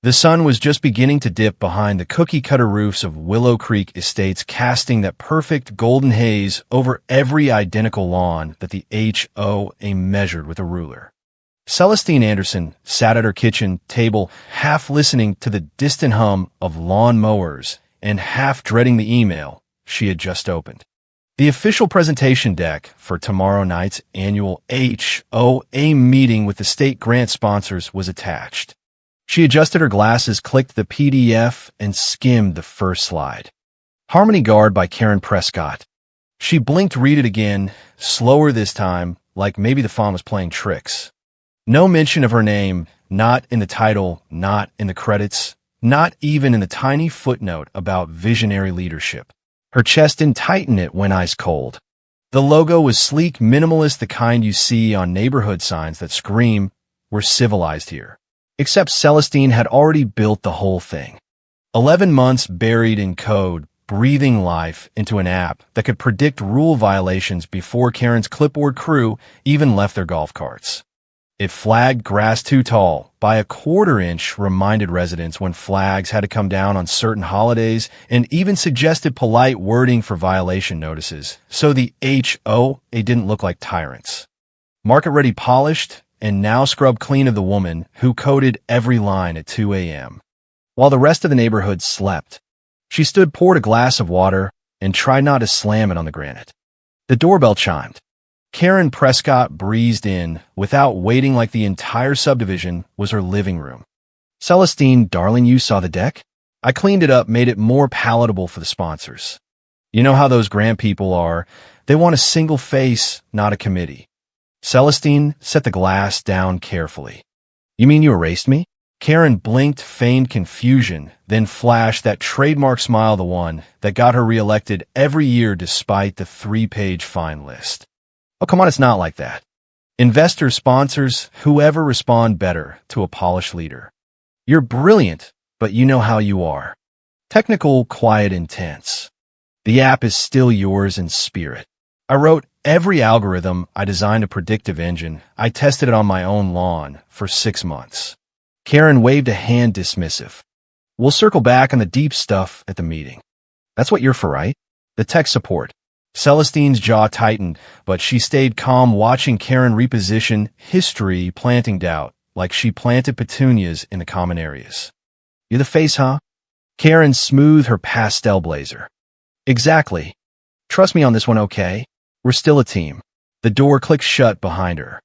The sun was just beginning to dip behind the cookie-cutter roofs of Willow Creek Estates, casting that perfect golden haze over every identical lawn that the HOA measured with a ruler. Celestine Anderson sat at her kitchen table, half listening to the distant hum of lawn mowers and half dreading the email she had just opened. The official presentation deck for tomorrow night's annual HOA meeting with the state grant sponsors was attached. She adjusted her glasses, clicked the PDF, and skimmed the first slide. Harmony Guard by Karen Prescott. She blinked, read it again, slower this time, like maybe the font was playing tricks. No mention of her name, not in the title, not in the credits, not even in the tiny footnote about visionary leadership. Her chest didn't tighten, it went ice cold. The logo was sleek, minimalist, the kind you see on neighborhood signs that scream, "We're civilized here." Except Celestine had already built the whole thing. 11 months buried in code, breathing life into an app that could predict rule violations before Karen's clipboard crew even left their golf carts. It flagged grass too tall by a quarter-inch, reminded residents when flags had to come down on certain holidays, and even suggested polite wording for violation notices, so the HOA didn't look like tyrants. Market-ready, polished, and now scrubbed clean of the woman who coded every line at 2 a.m. While the rest of the neighborhood slept, she stood, poured a glass of water, and tried not to slam it on the granite. The doorbell chimed. Karen Prescott breezed in, without waiting, like the entire subdivision was her living room. "Celestine, darling, you saw the deck? I cleaned it up, made it more palatable for the sponsors. You know how those grant people are. They want a single face, not a committee." Celestine set the glass down carefully. "You mean you erased me?" Karen blinked, feigned confusion, then flashed that trademark smile, the one that got her reelected every year despite the 3-page fine list. "Oh, come on, it's not like that. Investors, sponsors, whoever respond better to a polished leader. You're brilliant, but you know how you are. Technical, quiet, intense. The app is still yours in spirit. I wrote every algorithm, I designed a predictive engine. I tested it on my own lawn for 6 months." Karen waved a hand, dismissive. "We'll circle back on the deep stuff at the meeting. That's what you're for, right? The tech support." Celestine's jaw tightened, but she stayed calm, watching Karen reposition history, planting doubt, like she planted petunias in the common areas. "You're the face, huh?" Karen smoothed her pastel blazer. "Exactly. Trust me on this one, okay? We're still a team." The door clicked shut behind her.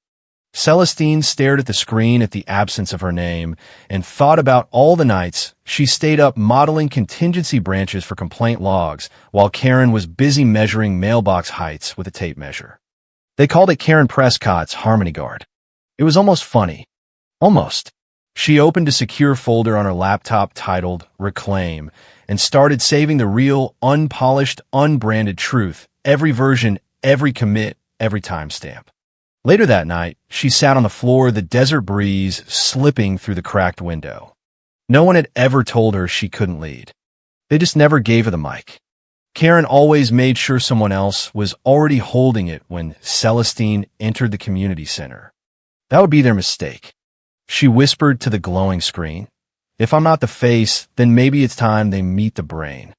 Celestine stared at the screen, at the absence of her name, and thought about all the nights she stayed up modeling contingency branches for complaint logs while Karen was busy measuring mailbox heights with a tape measure. They called it Karen Prescott's Harmony Guard. It was almost funny. Almost. She opened a secure folder on her laptop titled Reclaim and started saving the real, unpolished, unbranded truth, every version, every commit, every timestamp. Later that night, she sat on the floor, the desert breeze slipping through the cracked window. No one had ever told her she couldn't lead. They just never gave her the mic. Karen always made sure someone else was already holding it when Celestine entered the community center. That would be their mistake. She whispered to the glowing screen, "If I'm not the face, then maybe it's time they meet the brain."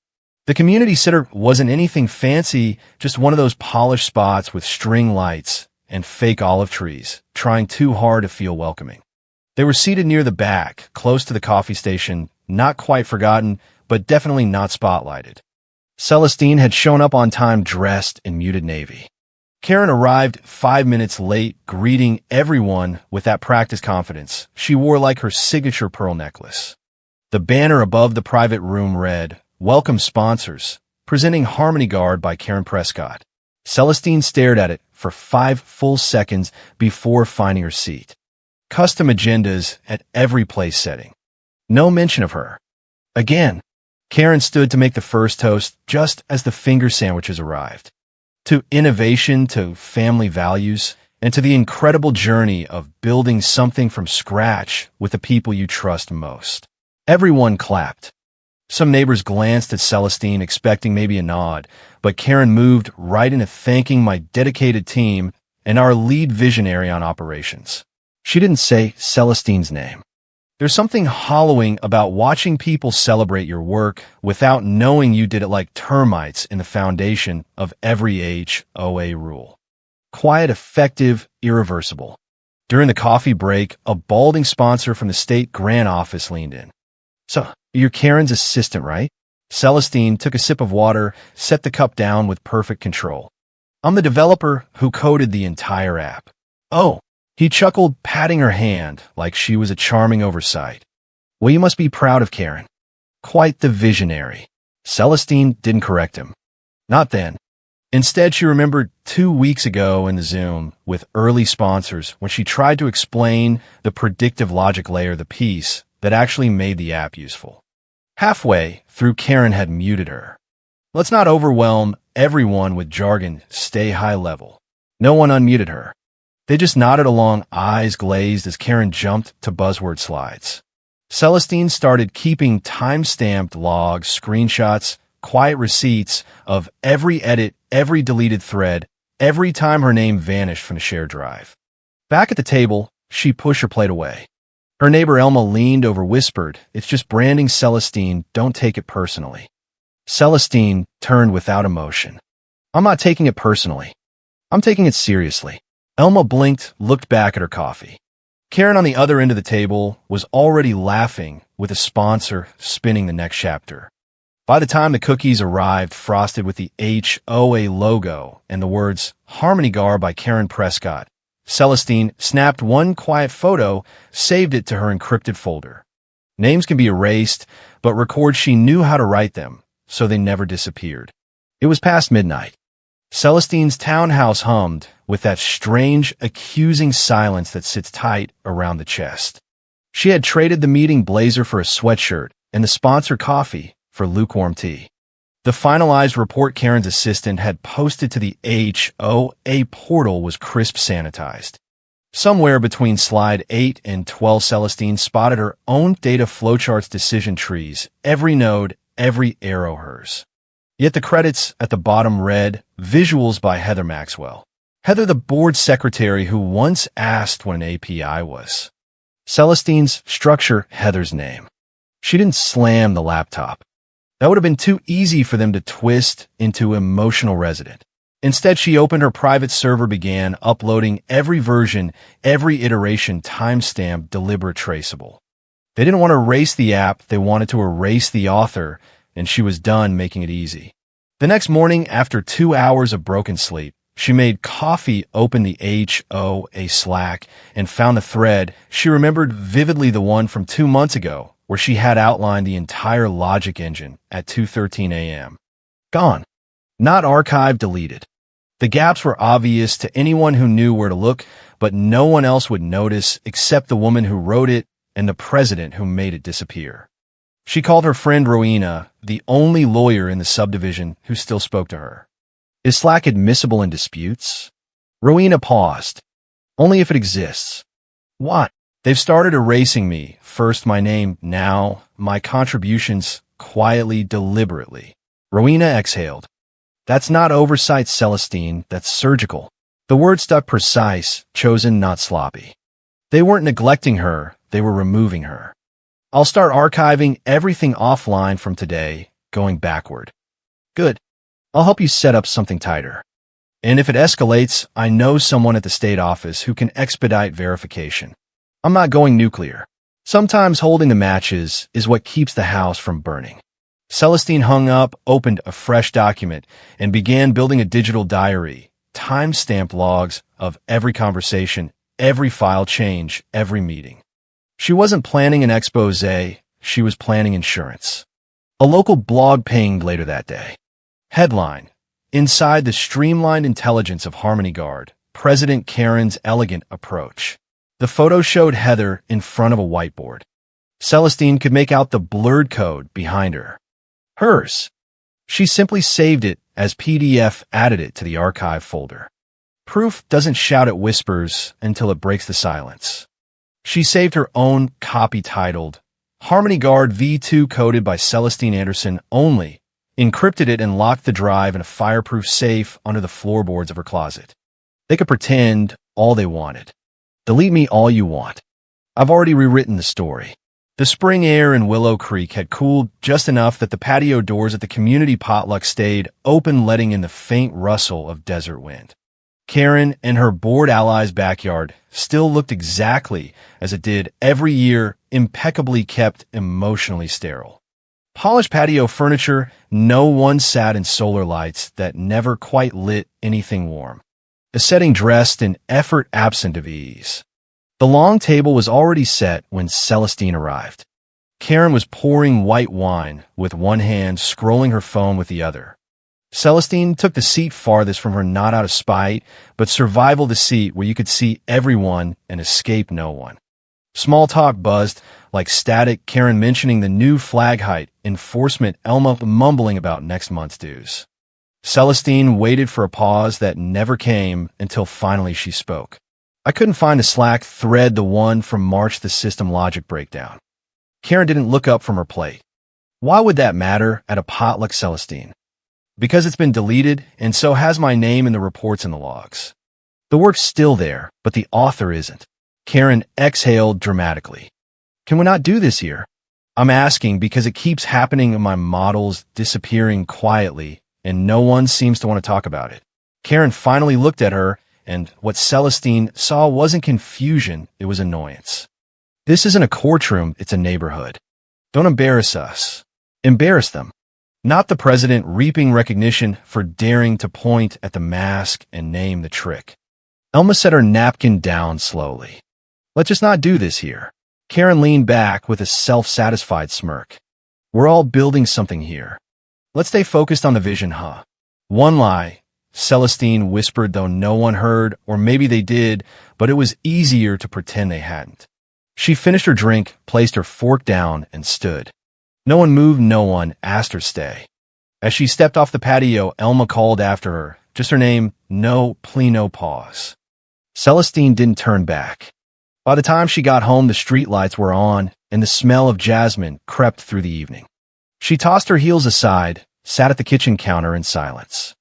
The community center wasn't anything fancy, just one of those polished spots with string lights and fake olive trees, trying too hard to feel welcoming. They were seated near the back, close to the coffee station, not quite forgotten, but definitely not spotlighted. Celestine had shown up on time, dressed in muted navy. Karen arrived 5 minutes late, greeting everyone with that practiced confidence she wore like her signature pearl necklace. The banner above the private room read, "Welcome Sponsors, presenting Harmony Guard by Karen Prescott." Celestine stared at it for 5 full seconds before finding her seat. Custom agendas at every place setting. No mention of her. Again, Karen stood to make the first toast just as the finger sandwiches arrived. To innovation, to family values, and to the incredible journey of building something from scratch with the people you trust most. Everyone clapped. Some neighbors glanced at Celestine, expecting maybe a nod, but Karen moved right into thanking my dedicated team and our lead visionary on operations. She didn't say Celestine's name. There's something hollowing about watching people celebrate your work without knowing you did it like termites in the foundation of every HOA rule. Quiet, effective, irreversible. During the coffee break, a balding sponsor from the state grant office leaned in. "So, you're Karen's assistant, right?" Celestine took a sip of water, set the cup down with perfect control. "I'm the developer who coded the entire app." "Oh," he chuckled, patting her hand like she was a charming oversight. "Well, you must be proud of Karen. Quite the visionary." Celestine didn't correct him. Not then. Instead, she remembered 2 weeks ago in the Zoom with early sponsors when she tried to explain the predictive logic layer of the piece that actually made the app useful. Halfway through, Karen had muted her. "Let's not overwhelm everyone with jargon. Stay high level." No one unmuted her. They just nodded along, eyes glazed as Karen jumped to buzzword slides. Celestine started keeping time-stamped logs, screenshots, quiet receipts of every edit, every deleted thread, every time her name vanished from the shared drive. Back at the table, she pushed her plate away. Her neighbor Elma leaned over, whispered, "It's just branding, Celestine. Don't take it personally." Celestine turned without emotion. "I'm not taking it personally. I'm taking it seriously." Elma blinked, looked back at her coffee. Karen on the other end of the table was already laughing with a sponsor spinning the next chapter. By the time the cookies arrived, frosted with the HOA logo and the words "Harmony Gar" by Karen Prescott, Celestine snapped one quiet photo, saved it to her encrypted folder. Names can be erased, but record she knew how to write them, so they never disappeared. It was past midnight. Celestine's townhouse hummed with that strange, accusing silence that sits tight around the chest. She had traded the meeting blazer for a sweatshirt and the sponsor coffee for lukewarm tea. The finalized report Karen's assistant had posted to the HOA portal was crisp sanitized. Somewhere between slide 8 and 12, Celestine spotted her own data flowcharts, decision trees, every node, every arrow hers. Yet the credits at the bottom read, "Visuals by Heather Maxwell." Heather, the board secretary who once asked what an API was. Celestine's structure, Heather's name. She didn't slam the laptop. That would have been too easy for them to twist into emotional resident. Instead, she opened her private server, began uploading every version, every iteration, timestamped, deliberate, traceable. They didn't want to erase the app, they wanted to erase the author, and she was done making it easy. The next morning, after 2 hours of broken sleep, she made coffee, opened the HOA Slack, and found the thread. She remembered vividly the one from 2 months ago, where she had outlined the entire logic engine at 2:13 a.m. Gone. Not archived, deleted. The gaps were obvious to anyone who knew where to look, but no one else would notice except the woman who wrote it and the president who made it disappear. She called her friend Rowena, the only lawyer in the subdivision who still spoke to her. "Is Slack admissible in disputes?" Rowena paused. "Only if it exists." "What?" "They've started erasing me. First my name, now my contributions, quietly, deliberately." Rowena exhaled. "That's not oversight, Celestine. That's surgical." The word stuck, precise, chosen, not sloppy. They weren't neglecting her. They were removing her. "I'll start archiving everything offline from today, going backward." "Good. I'll help you set up something tighter. And if it escalates, I know someone at the state office who can expedite verification. I'm not going nuclear. Sometimes holding the matches is what keeps the house from burning." Celestine hung up, opened a fresh document, and began building a digital diary, time-stamped logs of every conversation, every file change, every meeting. She wasn't planning an expose, she was planning insurance. A local blog pinged later that day. Headline: "Inside the streamlined intelligence of Harmony Guard, President Karen's elegant approach." The photo showed Heather in front of a whiteboard. Celestine could make out the blurred code behind her. Hers. She simply saved it as PDF, added it to the archive folder. Proof doesn't shout, it whispers until it breaks the silence. She saved her own copy titled Harmony Guard V2, coded by Celestine Anderson only, encrypted it, and locked the drive in a fireproof safe under the floorboards of her closet. They could pretend all they wanted. Delete me all you want. I've already rewritten the story. The spring air in Willow Creek had cooled just enough that the patio doors at the community potluck stayed open, letting in the faint rustle of desert wind. Karen and her bored allies' backyard still looked exactly as it did every year, impeccably kept, emotionally sterile. Polished patio furniture, no one sat in solar lights that never quite lit anything warm. A setting dressed in effort absent of ease. The long table was already set when Celestine arrived. Karen was pouring white wine with one hand, scrolling her phone with the other. Celestine took the seat farthest from her, not out of spite, but survival, the seat where you could see everyone and escape no one. Small talk buzzed like static, Karen mentioning the new flag height enforcement, Elma mumbling about next month's dues. Celestine waited for a pause that never came until finally she spoke. I couldn't find the Slack thread, the one from March, the system logic breakdown. Karen didn't look up from her plate. Why would that matter at a potluck, Celestine? Because it's been deleted, and so has my name in the reports and the logs. The work's still there, but the author isn't. Karen exhaled dramatically. Can we not do this here? I'm asking because it keeps happening and my model's disappearing quietly, and no one seems to want to talk about it. Karen finally looked at her, and what Celestine saw wasn't confusion, it was annoyance. This isn't a courtroom, it's a neighborhood. Don't embarrass us. Embarrass them. Not the president reaping recognition for daring to point at the mask and name the trick. Elma set her napkin down slowly. Let's just not do this here. Karen leaned back with a self-satisfied smirk. We're all building something here. Let's stay focused on the vision, huh? One lie, Celestine whispered, though no one heard, or maybe they did, but it was easier to pretend they hadn't. She finished her drink, placed her fork down, and stood. No one moved, no one asked her stay. As she stepped off the patio, Elma called after her, just her name, no plea, no pause. Celestine didn't turn back. By the time she got home, the streetlights were on, and the smell of jasmine crept through the evening. She tossed her heels aside, sat at the kitchen counter in silence.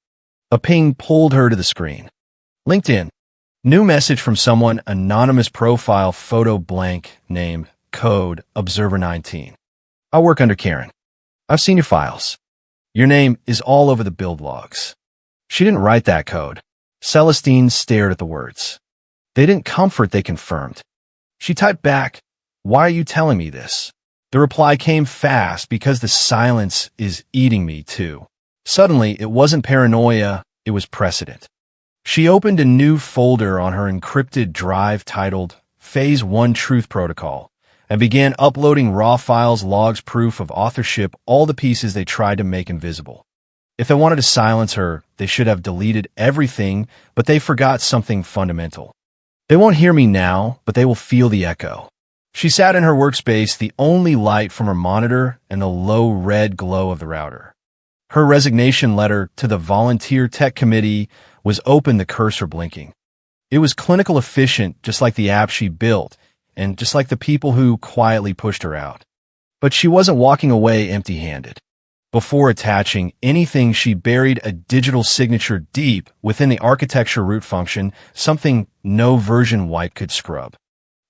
A ping pulled her to the screen. LinkedIn. New message from someone, anonymous profile, photo blank, name, code, Observer19. I work under Karen. I've seen your files. Your name is all over the build logs. She didn't write that code. Celestine stared at the words. They didn't comfort, they confirmed. She typed back, why are you telling me this? The reply came fast because the silence is eating me too. Suddenly, it wasn't paranoia, it was precedent. She opened a new folder on her encrypted drive titled Phase 1 Truth Protocol and began uploading raw files, logs, proof of authorship, all the pieces they tried to make invisible. If they wanted to silence her, they should have deleted everything, but they forgot something fundamental. They won't hear me now, but they will feel the echo. She sat in her workspace, the only light from her monitor and the low red glow of the router. Her resignation letter to the volunteer tech committee was open, the cursor blinking. It was clinical, efficient, just like the app she built, and just like the people who quietly pushed her out. But she wasn't walking away empty-handed. Before attaching anything, she buried a digital signature deep within the architecture root function, something no version wipe could scrub.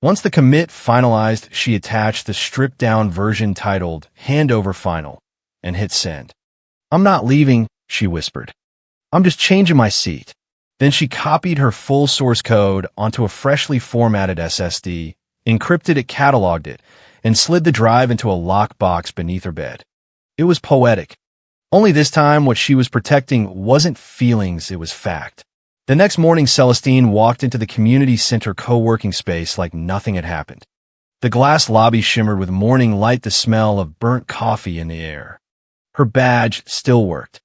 Once the commit finalized, she attached the stripped-down version titled Handover Final and hit send. I'm not leaving, she whispered. I'm just changing my seat. Then she copied her full source code onto a freshly formatted SSD, encrypted it, cataloged it, and slid the drive into a lockbox beneath her bed. It was poetic. Only this time, what she was protecting wasn't feelings, it was fact. The next morning, Celestine walked into the community center co-working space like nothing had happened. The glass lobby shimmered with morning light, the smell of burnt coffee in the air. Her badge still worked.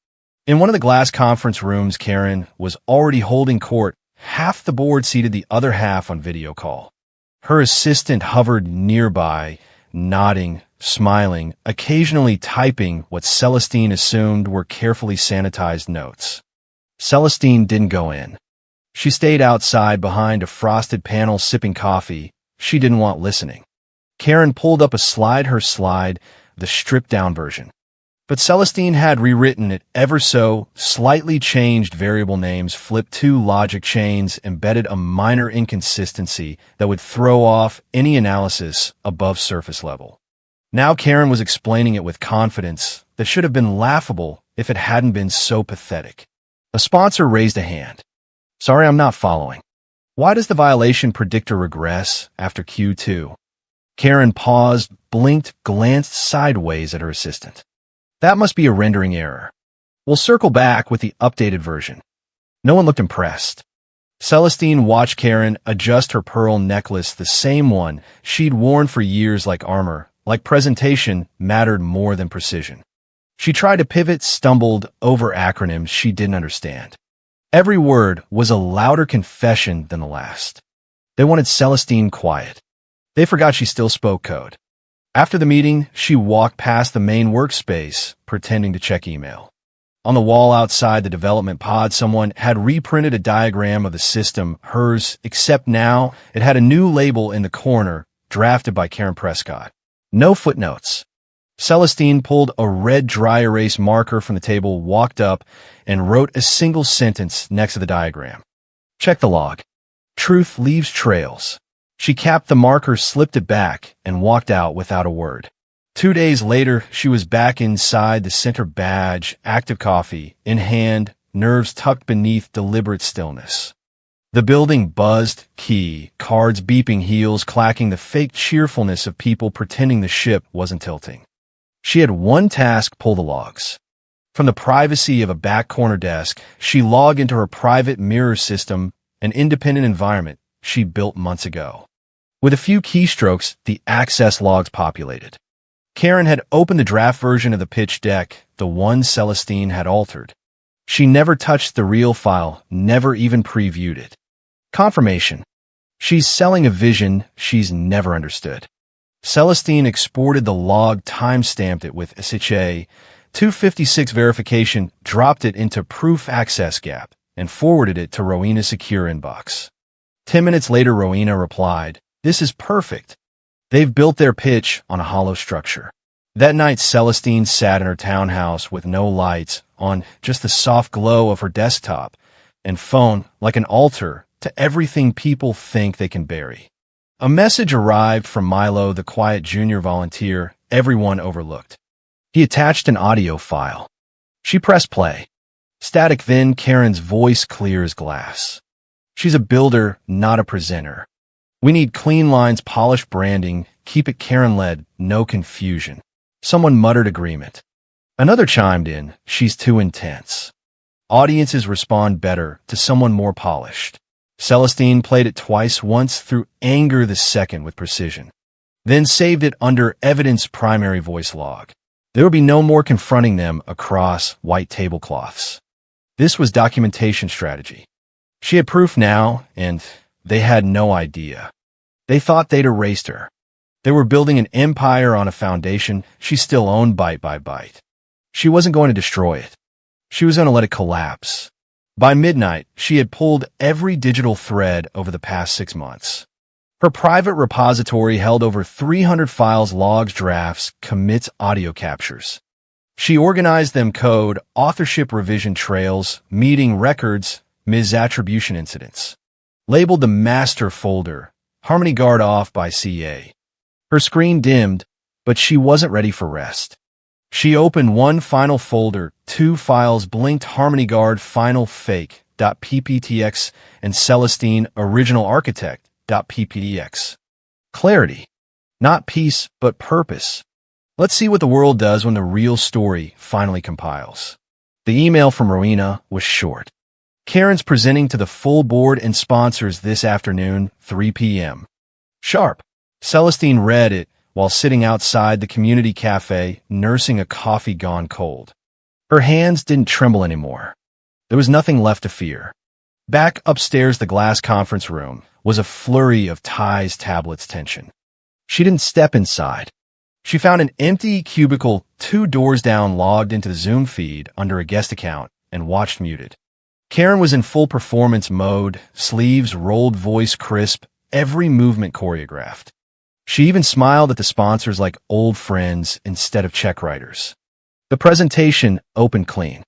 In one of the glass conference rooms, Karen was already holding court, half the board seated, the other half on video call. Her assistant hovered nearby, nodding, smiling, occasionally typing what Celestine assumed were carefully sanitized notes. Celestine didn't go in. She stayed outside behind a frosted panel sipping coffee. She didn't want listening. Karen pulled up a slide, her slide, the stripped-down version. But Celestine had rewritten it ever so, slightly changed variable names, flipped two logic chains, embedded a minor inconsistency that would throw off any analysis above surface level. Now Karen was explaining it with confidence that should have been laughable if it hadn't been so pathetic. A sponsor raised a hand. Sorry, I'm not following. Why does the violation predictor regress after Q2? Karen paused, blinked, glanced sideways at her assistant. That must be a rendering error. We'll circle back with the updated version. No one looked impressed. Celestine watched Karen adjust her pearl necklace, the same one she'd worn for years, like armor, like presentation mattered more than precision. She tried to pivot, stumbled over acronyms she didn't understand. Every word was a louder confession than the last. They wanted Celestine quiet. They forgot she still spoke code. After the meeting, she walked past the main workspace, pretending to check email. On the wall outside the development pod, someone had reprinted a diagram of the system, hers, except now it had a new label in the corner, drafted by Karen Prescott. No footnotes. Celestine pulled a red dry erase marker from the table, walked up, and wrote a single sentence next to the diagram. Check the log. Truth leaves trails. She capped the marker, slipped it back, and walked out without a word. 2 days later, she was back inside the center badge, active coffee in hand, nerves tucked beneath deliberate stillness. The building buzzed, key, cards beeping, heels clacking, the fake cheerfulness of people pretending the ship wasn't tilting. She had one task: pull the logs. From the privacy of a back corner desk, she logged into her private mirror system, an independent environment she built months ago. With a few keystrokes, the access logs populated. Karen had opened the draft version of the pitch deck, the one Celestine had altered. She never touched the real file, never even previewed it. Confirmation. She's selling a vision she's never understood. Celestine exported the log, time-stamped it with SHA 256 verification, dropped it into proof access gap, and forwarded it to Rowena's secure inbox. 10 minutes later, Rowena replied, "This is perfect." They've built their pitch on a hollow structure. That night, Celestine sat in her townhouse with no lights on, just the soft glow of her desktop and phone, like an altar to everything people think they can bury. A message arrived from Milo, the quiet junior volunteer everyone overlooked. He attached an audio file. She pressed play. Static, then Karen's voice clear as glass. "She's a builder, not a presenter. We need clean lines, polished branding, keep it Karen-led, no confusion." Someone muttered agreement. Another chimed in, "She's too intense. Audiences respond better to someone more polished." Celestine played it twice, once through anger, the second with precision. Then saved it under evidence primary voice log. There would be no more confronting them across white tablecloths. This was documentation strategy. She had proof now, and they had no idea. They thought they'd erased her. They were building an empire on a foundation she still owned bite by bite. She wasn't going to destroy it. She was going to let it collapse. By midnight, she had pulled every digital thread over the past 6 months. Her private repository held over 300 files, logs, drafts, commits, audio captures. She organized them: code, authorship, revision trails, meeting records, misattribution incidents. Labeled the master folder, Harmony Guard off by CA. Her screen dimmed, but she wasn't ready for rest. She opened one final folder, 2 files blinked: Harmony Guard final fake.pptx and Celestine original architect.pptx. Clarity. Not peace, but purpose. Let's see what the world does when the real story finally compiles. The email from Rowena was short. Karen's presenting to the full board and sponsors this afternoon, 3 p.m. Sharp. Celestine read it while sitting outside the community cafe, nursing a coffee gone cold. Her hands didn't tremble anymore. There was nothing left to fear. Back upstairs, the glass conference room was a flurry of ties, tablets, tension. She didn't step inside. She found an empty cubicle 2 doors down, logged into the Zoom feed under a guest account, and watched muted. Karen was in full performance mode, sleeves rolled, voice crisp, every movement choreographed. She even smiled at the sponsors like old friends instead of check writers. The presentation opened clean.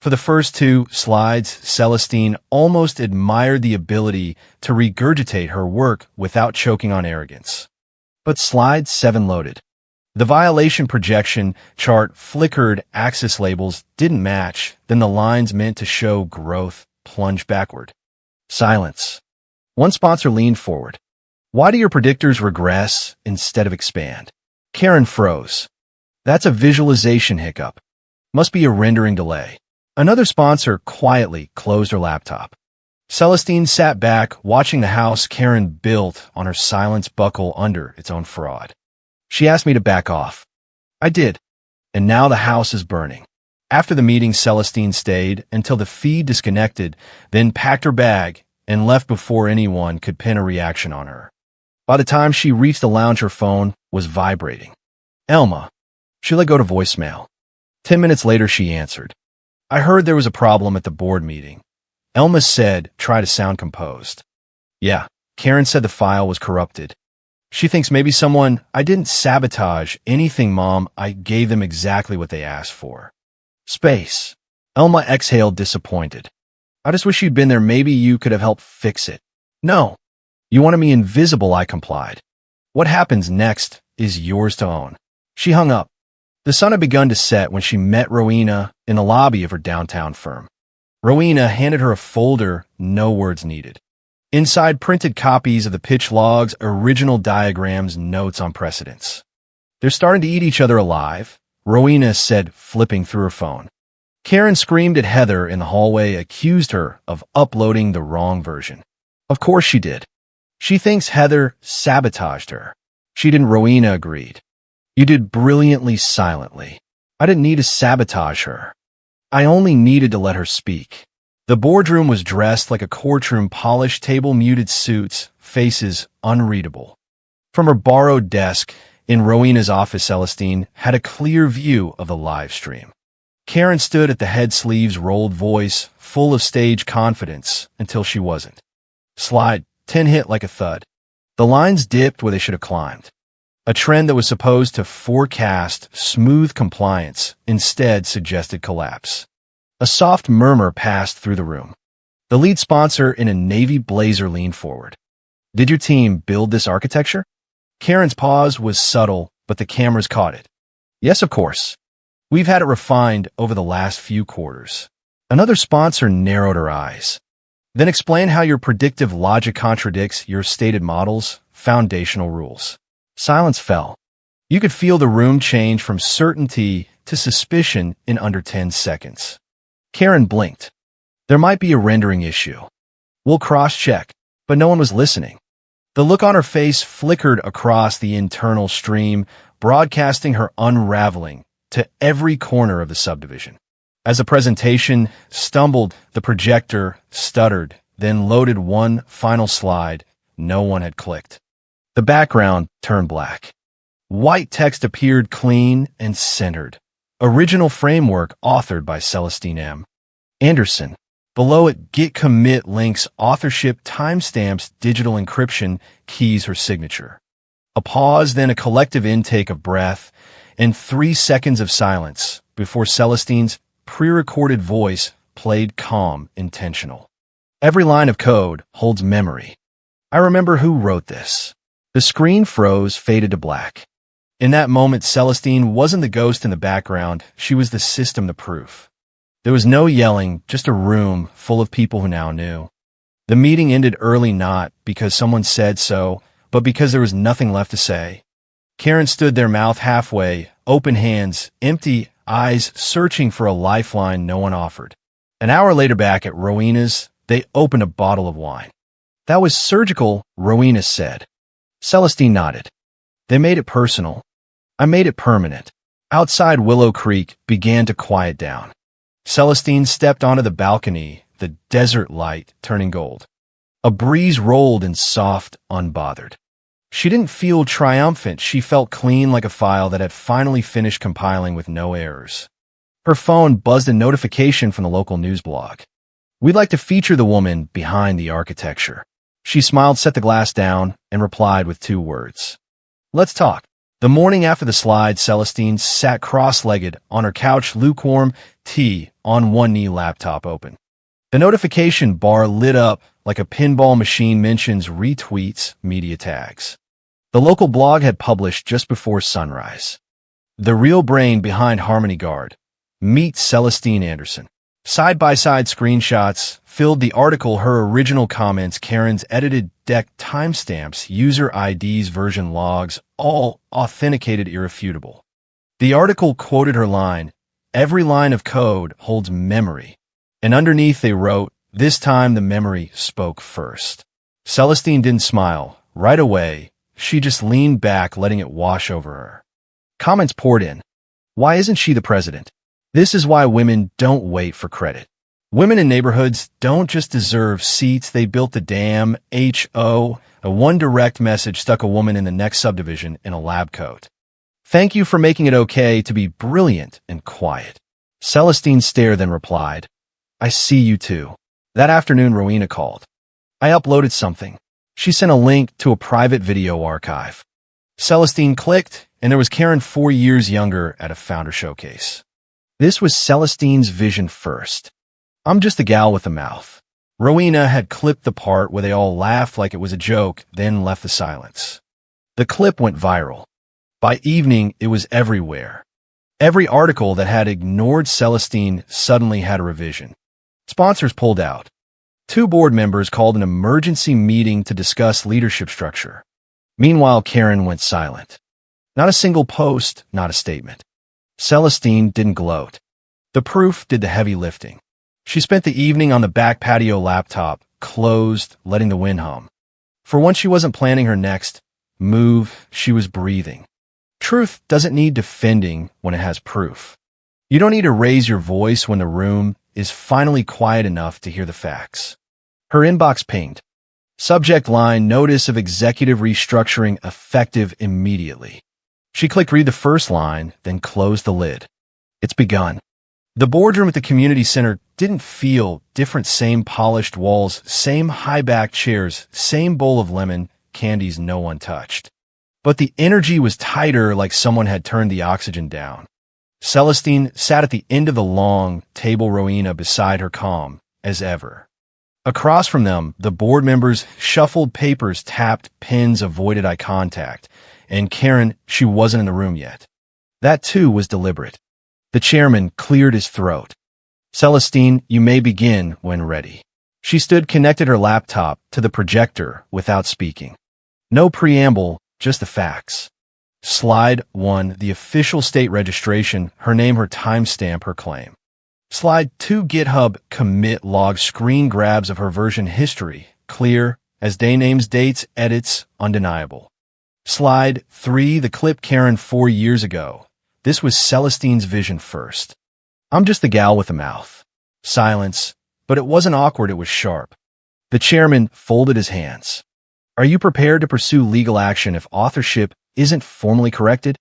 For the first 2 slides, Celestine almost admired the ability to regurgitate her work without choking on arrogance. But slide 7 loaded. The violation projection chart flickered, axis labels didn't match, then the lines meant to show growth plunged backward. Silence. One sponsor leaned forward. Why do your predictors regress instead of expand? Karen froze. That's a visualization hiccup. Must be a rendering delay. Another sponsor quietly closed her laptop. Celestine sat back, watching the house Karen built on her silence buckle under its own fraud. She asked me to back off. I did. And now the house is burning. After the meeting, Celestine stayed until the feed disconnected, then packed her bag and left before anyone could pin a reaction on her. By the time she reached the lounge, her phone was vibrating. Elma. She let go to voicemail. 10 minutes later, she answered. I heard there was a problem at the board meeting. Elma said, try to sound composed. Yeah, Karen said the file was corrupted. She thinks maybe I didn't sabotage anything, Mom. I gave them exactly what they asked for. Space. Elma exhaled, disappointed. I just wish you'd been there. Maybe you could have helped fix it. No. You wanted me invisible, I complied. What happens next is yours to own. She hung up. The sun had begun to set when she met Rowena in the lobby of her downtown firm. Rowena handed her a folder, no words needed. Inside, printed copies of the pitch logs, original diagrams, notes on precedents. They're starting to eat each other alive, Rowena said, flipping through her phone. Karen screamed at Heather in the hallway, accused her of uploading the wrong version. Of course she did. She thinks Heather sabotaged her. She didn't, Rowena agreed. You did brilliantly, silently. I didn't need to sabotage her. I only needed to let her speak. The boardroom was dressed like a courtroom, polished table, muted suits, faces unreadable. From her borrowed desk in Rowena's office, Celestine had a clear view of the live stream. Karen stood at the head, sleeves rolled, voice full of stage confidence until she wasn't. Slide 10 hit like a thud. The lines dipped where they should have climbed. A trend that was supposed to forecast smooth compliance instead suggested collapse. A soft murmur passed through the room. The lead sponsor in a navy blazer leaned forward. Did your team build this architecture? Karen's pause was subtle, but the cameras caught it. Yes, of course. We've had it refined over the last few quarters. Another sponsor narrowed her eyes. Then explain how your predictive logic contradicts your stated model's foundational rules. Silence fell. You could feel the room change from certainty to suspicion in under 10 seconds. Karen blinked. There might be a rendering issue. We'll cross-check, but no one was listening. The look on her face flickered across the internal stream, broadcasting her unraveling to every corner of the subdivision. As the presentation stumbled, the projector stuttered, then loaded one final slide. No one had clicked. The background turned black. White text appeared, clean and centered. Original framework authored by Celestine M. Anderson. Below it, git commit links, authorship, timestamps, digital encryption, keys, her signature. A pause, then a collective intake of breath, and 3 seconds of silence before Celestine's pre-recorded voice played, calm, intentional. Every line of code holds memory. I remember who wrote this. The screen froze, faded to black. In that moment, Celestine wasn't the ghost in the background. She was the system, the proof. There was no yelling, just a room full of people who now knew. The meeting ended early, not because someone said so, but because there was nothing left to say. Karen stood there, mouth halfway, open hands, empty eyes, searching for a lifeline no one offered. An hour later, back at Rowena's, they opened a bottle of wine. That was surgical, Rowena said. Celestine nodded. They made it personal. I made it permanent. Outside, Willow Creek began to quiet down. Celestine stepped onto the balcony, the desert light turning gold. A breeze rolled in, soft, unbothered. She didn't feel triumphant. She felt clean, like a file that had finally finished compiling with no errors. Her phone buzzed, a notification from the local news blog. We'd like to feature the woman behind the architecture. She smiled, set the glass down, and replied with 2 words. Let's talk. The morning after the slide, Celestine sat cross-legged on her couch, lukewarm tea on one knee, laptop open. The notification bar lit up like a pinball machine, mentions, retweets, media tags. The local blog had published just before sunrise. The real brain behind Harmony Guard. Meet Celestine Anderson. Side-by-side screenshots filled the article. Her original comments, Karen's edited deck timestamps, user IDs, version logs, all authenticated, irrefutable. The article quoted her line, "Every line of code holds memory." And underneath they wrote, "This time the memory spoke first." Celestine didn't smile. Right away, she just leaned back, letting it wash over her. Comments poured in. Why isn't she the president? This is why women don't wait for credit. Women in neighborhoods don't just deserve seats, they built the damn HOA. One direct message stuck a woman in the next subdivision in a lab coat. "Thank you for making it okay to be brilliant and quiet." Celestine stared, then replied, "I see you too." That afternoon, Rowena called. "I uploaded something." She sent a link to a private video archive. Celestine clicked, and there was Karen 4 years younger at a founder showcase. This was Celestine's vision first. "I'm just a gal with a mouth." Rowena had clipped the part where they all laughed like it was a joke, then left the silence. The clip went viral. By evening, it was everywhere. Every article that had ignored Celestine suddenly had a revision. Sponsors pulled out. 2 board members called an emergency meeting to discuss leadership structure. Meanwhile, Karen went silent. Not a single post, not a statement. Celestine didn't gloat. The proof did the heavy lifting. She spent the evening on the back patio, laptop closed, letting the wind hum. For once she wasn't planning her next move, she was breathing. Truth doesn't need defending when it has proof. You don't need to raise your voice when the room is finally quiet enough to hear the facts. Her inbox pinged. Subject line, "Notice of executive restructuring effective immediately." She clicked read the first line, then closed the lid. It's begun. The boardroom at the community center didn't feel different. Same polished walls, same high-backed chairs, same bowl of lemon candies no one touched. But the energy was tighter, like someone had turned the oxygen down. Celestine sat at the end of the long table, Rowena beside her, calm as ever. Across from them, the board members shuffled papers, tapped pens, avoided eye contact. And Karen, she wasn't in the room yet. That too was deliberate. The chairman cleared his throat. "Celestine, you may begin when ready." She stood, connected her laptop to the projector without speaking. No preamble, just the facts. Slide 1, the official state registration, her name, her timestamp, her claim. Slide 2, GitHub commit log, screen grabs of her version history, clear as day names, dates, edits, undeniable. Slide 3, the clip, Karen 4 years ago. This was Celestine's vision first. "I'm just the gal with a mouth." Silence, but it wasn't awkward, it was sharp. The chairman folded his hands. "Are you prepared to pursue legal action if authorship isn't formally corrected?"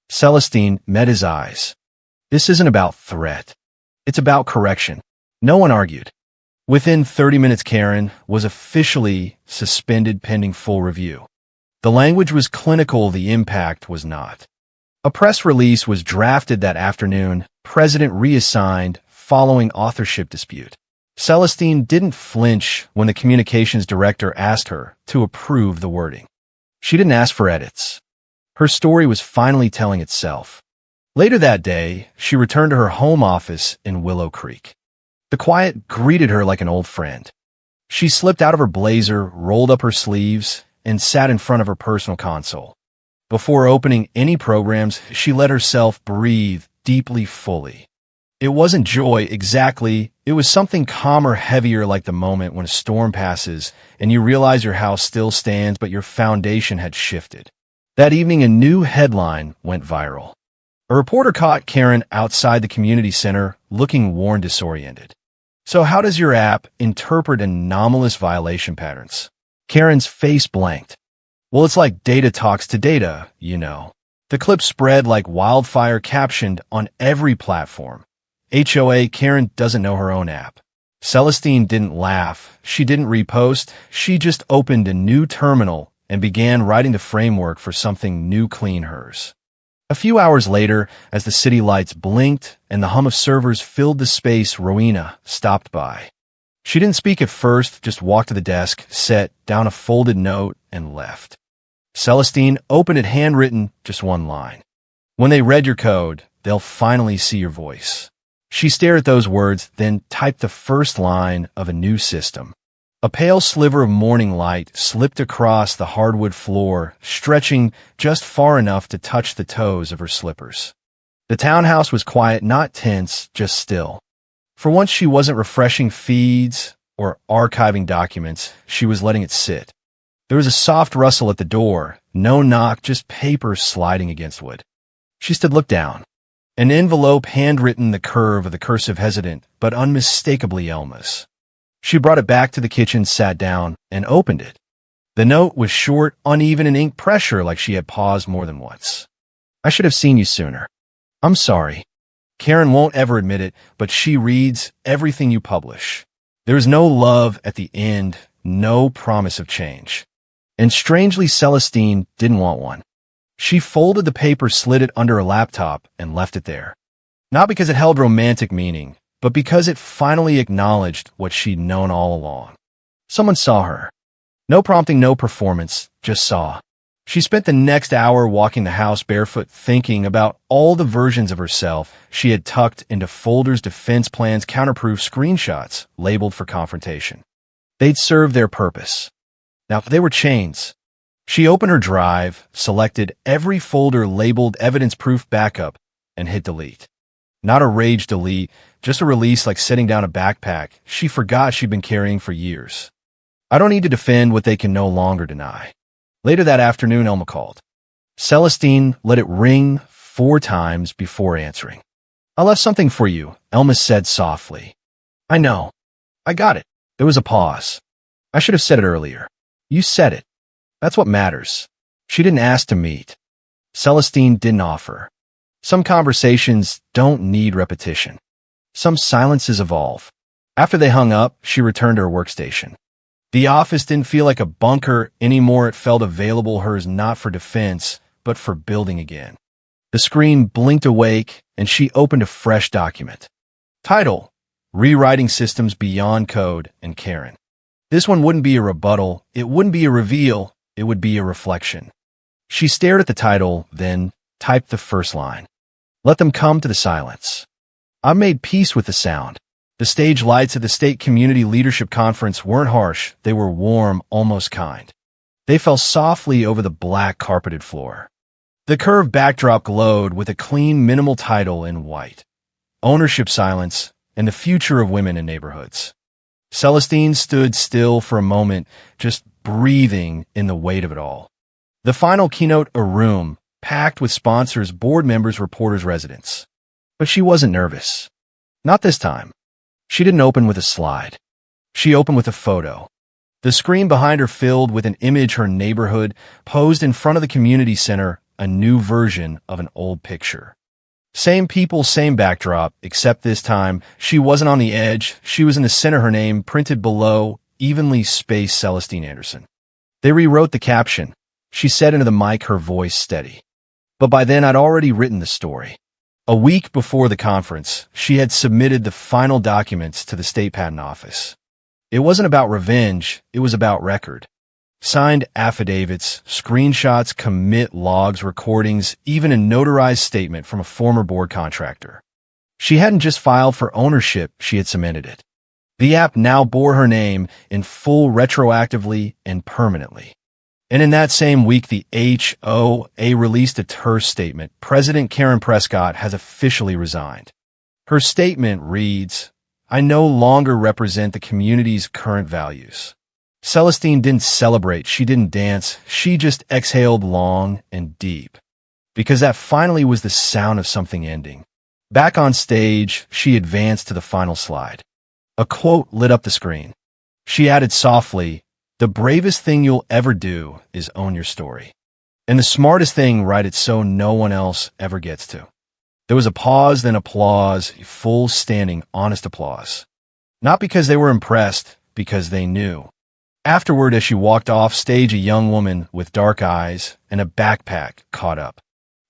Celestine met his eyes. "This isn't about threat. It's about correction." No one argued. Within 30 minutes, Karen was officially suspended pending full review. The language was clinical, the impact was not. A press release was drafted that afternoon, president reassigned following authorship dispute. Celestine didn't flinch when the communications director asked her to approve the wording. She didn't ask for edits. Her story was finally telling itself. Later that day, she returned to her home office in Willow Creek. The quiet greeted her like an old friend. She slipped out of her blazer, rolled up her sleeves, and sat in front of her personal console. Before opening any programs, she let herself breathe deeply, fully. It wasn't joy exactly, it was something calmer, heavier, like the moment when a storm passes and you realize your house still stands but your foundation had shifted. That evening, a new headline went viral. A reporter caught Karen outside the community center, looking worn, disoriented. "So how does your app interpret anomalous violation patterns?" Karen's face blanked. "Well, it's like data talks to data, you know." The clip spread like wildfire, captioned on every platform. HOA, Karen doesn't know her own app. Celestine didn't laugh. She didn't repost. She just opened a new terminal and began writing the framework for something new, clean, hers. A few hours later, as the city lights blinked and the hum of servers filled the space, Rowena stopped by. She didn't speak at first, just walked to the desk, set down a folded note, and left. Celestine opened it, handwritten, just one line. When they read your code, they'll finally see your voice. She stared at those words, then typed the first line of a new system. A pale sliver of morning light slipped across the hardwood floor, stretching just far enough to touch the toes of her slippers. The townhouse was quiet, not tense, just still. For once she wasn't refreshing feeds or archiving documents, she was letting it sit. There was a soft rustle at the door, no knock, just paper sliding against wood. She stood, looked down. An envelope handwritten the curve of the cursive, hesitant, but unmistakably Elma's. She brought it back to the kitchen, sat down, and opened it. The note was short, uneven in ink pressure, like she had paused more than once. I should have seen you sooner. I'm sorry. Karen won't ever admit it, but she reads everything you publish. There is no love at the end, no promise of change. And strangely, Celestine didn't want one. She folded the paper, slid it under her laptop, and left it there. Not because it held romantic meaning, but because it finally acknowledged what she'd known all along. Someone saw her. No prompting, no performance, just saw. She spent the next hour walking the house barefoot, thinking about all the versions of herself she had tucked into folders, defense plans, counterproof screenshots labeled for confrontation. They'd served their purpose. Now they were chains. She opened her drive, selected every folder labeled evidence-proof backup, and hit delete. Not a rage delete, just a release, like setting down a backpack she forgot she'd been carrying for years. I don't need to defend what they can no longer deny. Later that afternoon, Elma called. Celestine let it ring 4 times before answering. I left something for you, Elma said softly. I know. I got it. There was a pause. I should have said it earlier. You said it. That's what matters. She didn't ask to meet. Celestine didn't offer. Some conversations don't need repetition. Some silences evolve. After they hung up, she returned to her workstation. The office didn't feel like a bunker anymore. It felt available, hers not for defense, but for building again. The screen blinked awake, and she opened a fresh document. Title: Rewriting Systems Beyond Code and Karen. This one wouldn't be a rebuttal, it wouldn't be a reveal, it would be a reflection. She stared at the title, then typed the first line. Let them come to the silence. I made peace with the sound. The stage lights at the State Community Leadership Conference weren't harsh, they were warm, almost kind. They fell softly over the black carpeted floor. The curved backdrop glowed with a clean, minimal title in white. Ownership Silence and the Future of Women in Neighborhoods. Celestine stood still for a moment, just breathing in the weight of it all. The final keynote, a room packed with sponsors, board members, reporters, residents. But she wasn't nervous. Not this time. She didn't open with a slide. She opened with a photo. The screen behind her filled with an image, her neighborhood, posed in front of the community center, a new version of an old picture. Same people, same backdrop, except this time, she wasn't on the edge, she was in the center, her name printed below, evenly spaced, Celestine Anderson. They rewrote the caption. She said into the mic, her voice steady. But by then, I'd already written the story. A week before the conference, she had submitted the final documents to the State Patent Office. It wasn't about revenge, it was about record. Signed affidavits, screenshots, commit logs, recordings, even a notarized statement from a former board contractor. She hadn't just filed for ownership, she had cemented it. The app now bore her name in full, retroactively and permanently. And in that same week, the HOA released a terse statement. President Karen Prescott has officially resigned. Her statement reads, I no longer represent the community's current values. Celestine didn't celebrate, she didn't dance, she just exhaled long and deep. Because that finally was the sound of something ending. Back on stage, she advanced to the final slide. A quote lit up the screen. She added softly, the bravest thing you'll ever do is own your story. And the smartest thing, write it so no one else ever gets to. There was a pause, then applause, full standing, honest applause. Not because they were impressed, because they knew. Afterward, as she walked off stage, a young woman with dark eyes and a backpack caught up.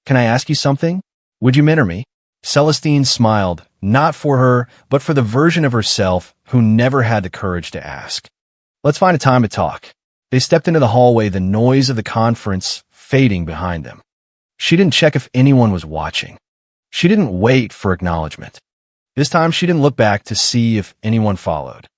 Can I ask you something? Would you mentor me? Celestine smiled, not for her, but for the version of herself who never had the courage to ask. Let's find a time to talk. They stepped into the hallway, the noise of the conference fading behind them. She didn't check if anyone was watching. She didn't wait for acknowledgement. This time she didn't look back to see if anyone followed.